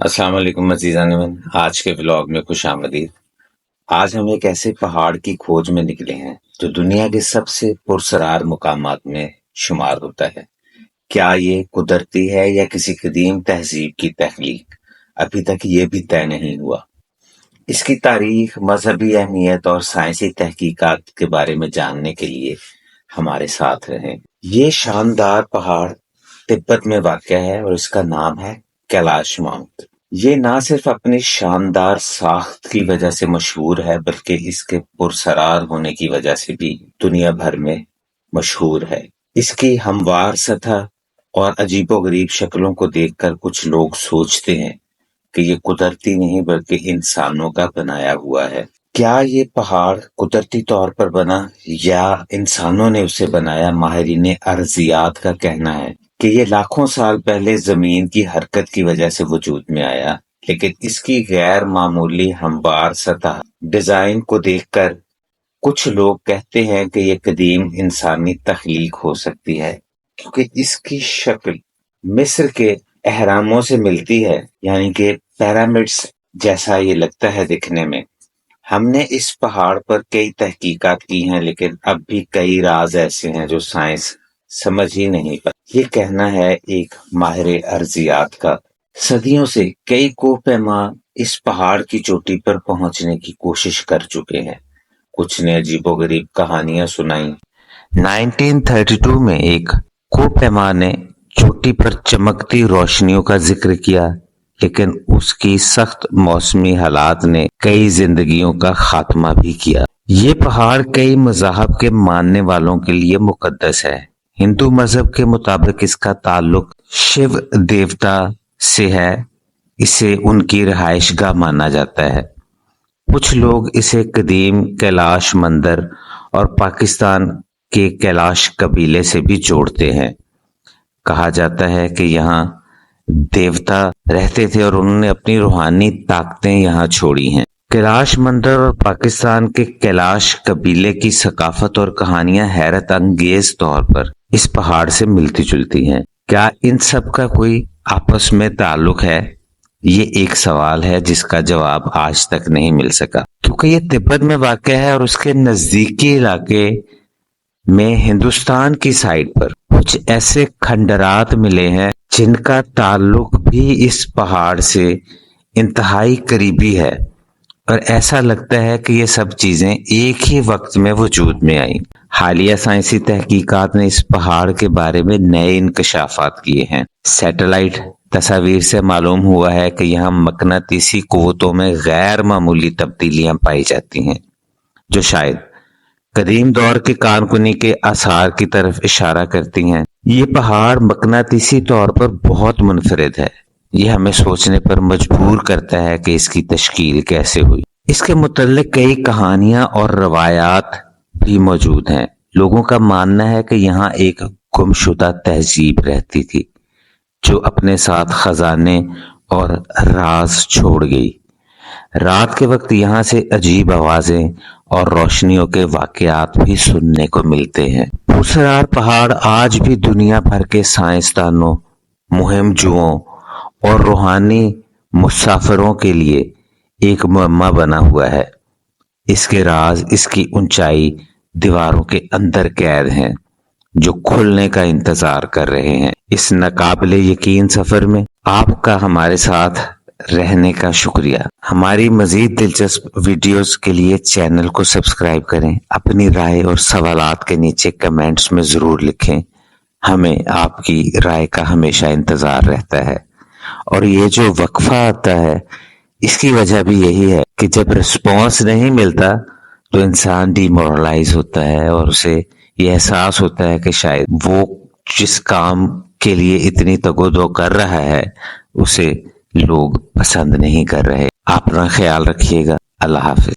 السلام علیکم عزیزان من، آج کے ولاگ میں خوش آمدید۔ آج ہم ایک ایسے پہاڑ کی کھوج میں نکلے ہیں جو دنیا کے سب سے پرسرار مقامات میں شمار ہوتا ہے۔ کیا یہ قدرتی ہے یا کسی قدیم تہذیب کی تخلیق، ابھی تک یہ بھی طے نہیں ہوا۔ اس کی تاریخ، مذہبی اہمیت اور سائنسی تحقیقات کے بارے میں جاننے کے لیے ہمارے ساتھ رہیں۔ یہ شاندار پہاڑ تبت میں واقع ہے اور اس کا نام ہے کیلاش ماؤنٹ۔ یہ نہ صرف اپنی شاندار ساخت کی وجہ سے مشہور ہے بلکہ اس کے پرسرار ہونے کی وجہ سے بھی دنیا بھر میں مشہور ہے۔ اس کی ہموار سطح اور عجیب و غریب شکلوں کو دیکھ کر کچھ لوگ سوچتے ہیں کہ یہ قدرتی نہیں بلکہ انسانوں کا بنایا ہوا ہے۔ کیا یہ پہاڑ قدرتی طور پر بنا یا انسانوں نے اسے بنایا؟ ماہرین ارضیات کا کہنا ہے کہ یہ لاکھوں سال پہلے زمین کی حرکت کی وجہ سے وجود میں آیا، لیکن اس کی غیر معمولی ہموار سطح ڈیزائن کو دیکھ کر کچھ لوگ کہتے ہیں کہ یہ قدیم انسانی تخلیق ہو سکتی ہے، کیونکہ اس کی شکل مصر کے اہراموں سے ملتی ہے، یعنی کہ پیرامڈس جیسا یہ لگتا ہے دکھنے میں۔ ہم نے اس پہاڑ پر کئی تحقیقات کی ہیں، لیکن اب بھی کئی راز ایسے ہیں جو سائنس سمجھ ہی نہیں پاتی۔ یہ کہنا ہے ایک ماہر ارضیات کا۔ صدیوں سے کئی کوہ پیما اس پہاڑ کی چوٹی پر پہنچنے کی کوشش کر چکے ہیں۔ کچھ نے عجیب و غریب کہانیاں سنائیں۔ 1932 میں ایک کوہ پیما نے چوٹی پر چمکتی روشنیوں کا ذکر کیا، لیکن اس کی سخت موسمی حالات نے کئی زندگیوں کا خاتمہ بھی کیا۔ یہ پہاڑ کئی مذاہب کے ماننے والوں کے لیے مقدس ہے۔ ہندو مذہب کے مطابق اس کا تعلق شیو دیوتا سے ہے، اسے ان کی رہائش گاہ مانا جاتا ہے۔ کچھ لوگ اسے قدیم کیلاش مندر اور پاکستان کے کیلاش قبیلے سے بھی جوڑتے ہیں۔ کہا جاتا ہے کہ یہاں دیوتا رہتے تھے اور انہوں نے اپنی روحانی طاقتیں یہاں چھوڑی ہیں۔ کیلاش مندر اور پاکستان کے کیلاش قبیلے کی ثقافت اور کہانیاں حیرت انگیز طور پر اس پہاڑ سے ملتی جلتی ہیں۔ کیا ان سب کا کوئی آپس میں تعلق ہے؟ یہ ایک سوال ہے جس کا جواب آج تک نہیں مل سکا، کیونکہ یہ تبت میں واقع ہے اور اس کے نزدیکی علاقے میں ہندوستان کی سائڈ پر کچھ ایسے کھنڈرات ملے ہیں جن کا تعلق بھی اس پہاڑ سے انتہائی قریبی ہے، اور ایسا لگتا ہے کہ یہ سب چیزیں ایک ہی وقت میں وجود میں آئیں۔ حالیہ سائنسی تحقیقات نے اس پہاڑ کے بارے میں نئے انکشافات کیے ہیں۔ سیٹلائٹ تصاویر سے معلوم ہوا ہے کہ یہاں مقناطیسی قوتوں میں غیر معمولی تبدیلیاں پائی جاتی ہیں، جو شاید قدیم دور کے کان کنی کے آثار کی طرف اشارہ کرتی ہیں۔ یہ پہاڑ مقناطیسی طور پر بہت منفرد ہے۔ یہ ہمیں سوچنے پر مجبور کرتا ہے کہ اس کی تشکیل کیسے ہوئی۔ اس کے متعلق کئی کہانیاں اور روایات بھی موجود ہیں۔ لوگوں کا ماننا ہے کہ یہاں ایک گمشدہ تہذیب رہتی تھی جو اپنے ساتھ خزانے اور راز چھوڑ گئی۔ رات کے وقت یہاں سے عجیب آوازیں اور روشنیوں کے واقعات بھی سننے کو ملتے ہیں۔ پرسرار پہاڑ آج بھی دنیا بھر کے سائنسدانوں، مہم جوؤں اور روحانی مسافروں کے لیے ایک معمہ بنا ہوا ہے۔ اس کے راز اس کی اونچائی دیواروں کے اندر قید ہیں جو کھلنے کا انتظار کر رہے ہیں۔ اس ناقابل یقین سفر میں آپ کا ہمارے ساتھ رہنے کا شکریہ۔ ہماری مزید دلچسپ ویڈیوز کے لیے چینل کو سبسکرائب کریں۔ اپنی رائے اور سوالات کے نیچے کمنٹس میں ضرور لکھیں۔ ہمیں آپ کی رائے کا ہمیشہ انتظار رہتا ہے۔ اور یہ جو وقفہ آتا ہے، اس کی وجہ بھی یہی ہے کہ جب رسپانس نہیں ملتا تو انسان ڈی مورلائز ہوتا ہے اور اسے یہ احساس ہوتا ہے کہ شاید وہ جس کام کے لیے اتنی تگودو کر رہا ہے اسے لوگ پسند نہیں کر رہے۔ اپنا خیال رکھیے گا۔ اللہ حافظ۔